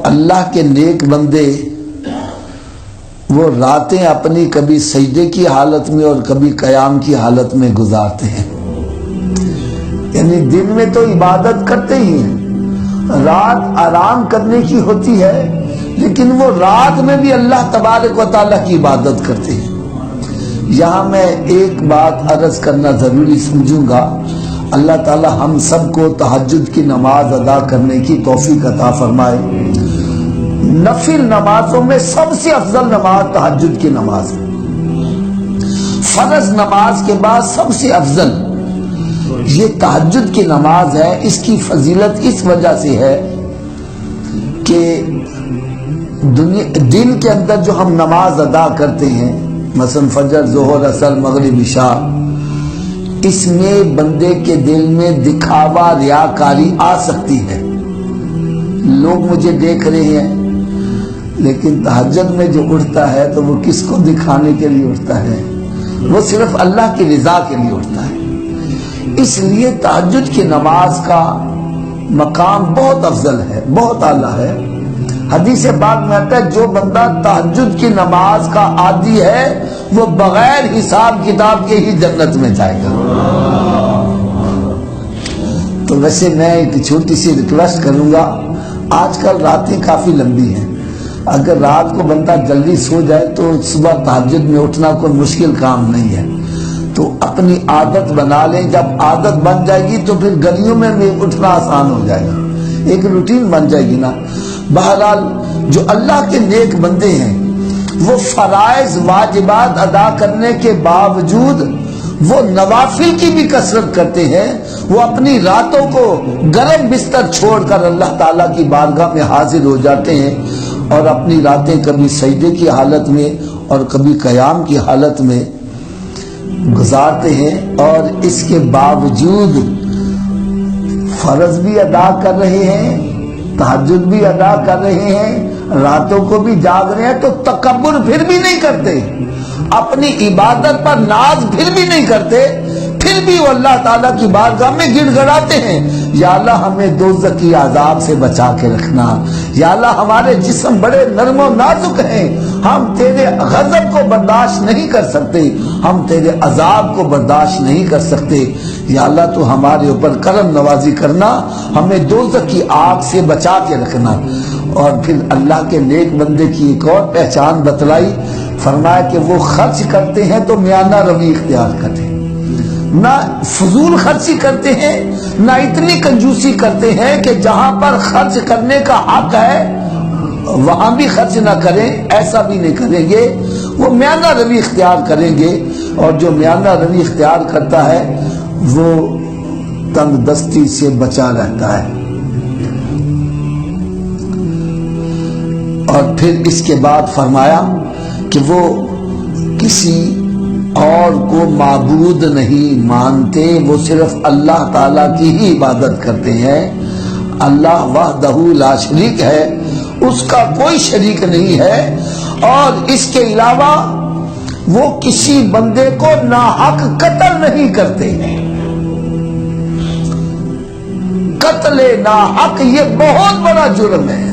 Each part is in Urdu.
اللہ کے نیک بندے وہ راتیں اپنی کبھی سجدے کی حالت میں اور کبھی قیام کی حالت میں گزارتے ہیں. یعنی دن میں تو عبادت کرتے ہی ہیں، رات آرام کرنے کی ہوتی ہے، لیکن وہ رات میں بھی اللہ تبارک و تعالیٰ کی عبادت کرتے ہیں. یہاں میں ایک بات عرض کرنا ضروری سمجھوں گا. اللہ تعالیٰ ہم سب کو تہجد کی نماز ادا کرنے کی توفیق عطا فرمائے. نفل نمازوں میں سب سے افضل نماز تہجد کی نماز ہے. فرض نماز کے بعد سب سے افضل یہ تہجد کی نماز ہے. اس کی فضیلت اس وجہ سے ہے کہ دن کے اندر جو ہم نماز ادا کرتے ہیں، مثلا فجر، ظہر، عصر، مغرب، عشاء، اس میں بندے کے دل میں دکھاوا، ریاکاری آ سکتی ہے. لوگ مجھے دیکھ رہے ہیں، لیکن تہجد میں جو اٹھتا ہے تو وہ کس کو دکھانے کے لیے اٹھتا ہے؟ وہ صرف اللہ کی رضا کے لیے اٹھتا ہے. اس لیے تہجد کی نماز کا مقام بہت افضل ہے، بہت اعلیٰ ہے. حدیث پاک میں آتا ہے جو بندہ تہجد کی نماز کا عادی ہے وہ بغیر حساب کتاب کے ہی جنت میں جائے گا. تو ویسے میں ایک چھوٹی سی ریکویسٹ کروں گا، آج کل راتیں کافی لمبی ہیں. اگر رات کو بندہ جلدی سو جائے تو صبح تہجد میں اٹھنا کوئی مشکل کام نہیں ہے. تو اپنی عادت بنا لیں. جب عادت بن جائے گی تو پھر گلیوں میں بھی اٹھنا آسان ہو جائے گا، ایک روٹین بن جائے گی نا. بہرحال جو اللہ کے نیک بندے ہیں وہ فرائض واجبات ادا کرنے کے باوجود وہ نوافل کی بھی کثرت کرتے ہیں. وہ اپنی راتوں کو گرم بستر چھوڑ کر اللہ تعالیٰ کی بارگاہ میں حاضر ہو جاتے ہیں اور اپنی راتیں کبھی سجدے کی حالت میں اور کبھی قیام کی حالت میں گزارتے ہیں. اور اس کے باوجود فرض بھی ادا کر رہے ہیں، تہجد بھی ادا کر رہے ہیں، راتوں کو بھی جاگ رہے ہیں. تو تکبر پھر بھی نہیں کرتے، اپنی عبادت پر ناز پھر بھی نہیں کرتے. پھر بھی وہ اللہ تعالیٰ کی بارگاہ میں گڑ گڑاتے ہیں، یا اللہ ہمیں دوزخ کی عذاب سے بچا کے رکھنا. یا اللہ ہمارے جسم بڑے نرم و نازک ہیں، ہم تیرے غضب کو برداشت نہیں کر سکتے، ہم تیرے عذاب کو برداشت نہیں کر سکتے. یا اللہ تو ہمارے اوپر کرم نوازی کرنا، ہمیں دوزخ کی آگ سے بچا کے رکھنا. اور پھر اللہ کے نیک بندے کی ایک اور پہچان بتلائی، فرمایا کہ وہ خرچ کرتے ہیں تو میانہ روی اختیار کرتے ہیں. نہ فضول خرچی کرتے ہیں، نہ اتنی کنجوسی کرتے ہیں کہ جہاں پر خرچ کرنے کا حق ہے وہاں بھی خرچ نہ کریں، ایسا بھی نہیں کریں گے. وہ میانہ روی اختیار کریں گے. اور جو میانہ روی اختیار کرتا ہے وہ تنگ دستی سے بچا رہتا ہے. اور پھر اس کے بعد فرمایا کہ وہ کسی اور کو معبود نہیں مانتے، وہ صرف اللہ تعالیٰ کی ہی عبادت کرتے ہیں. اللہ وحدہ لا شریک ہے، اس کا کوئی شریک نہیں ہے. اور اس کے علاوہ وہ کسی بندے کو ناحق قتل نہیں کرتے. قتل ناحق یہ بہت بڑا جرم ہے.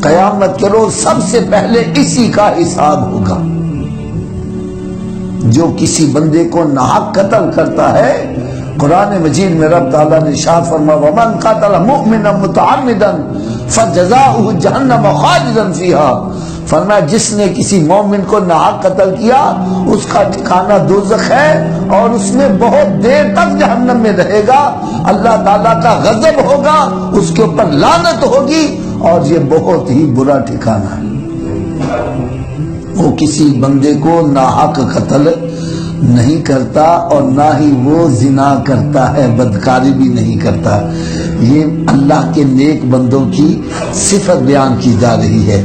قیامت کے روز سب سے پہلے اسی کا حساب ہوگا. جو کسی بندے کو ناحق قتل کرتا ہے، قرآن مجید میں رب تعالیٰ نے ارشاد فرمایا وَمَنْ قَتَلَ مُؤْمِنًا مُتَعَمِّدًا فَجَزَاؤُهُ جَهَنَّمَ خَالِدًا فِيهَا. فرمایا جس نے کسی مومن کو ناحق قتل کیا اس کا ٹھکانہ دوزخ ہے اور اس میں بہت دیر تک جہنم میں رہے گا. اللہ تعالیٰ کا غضب ہوگا، اس کے اوپر لعنت ہوگی، اور یہ بہت ہی برا ٹھکانہ ہے. وہ کسی بندے کو ناحق قتل نہیں کرتا اور نہ ہی وہ زنا کرتا ہے، بدکاری بھی نہیں کرتا. یہ اللہ کے نیک بندوں کی صفت بیان کی جا رہی ہے.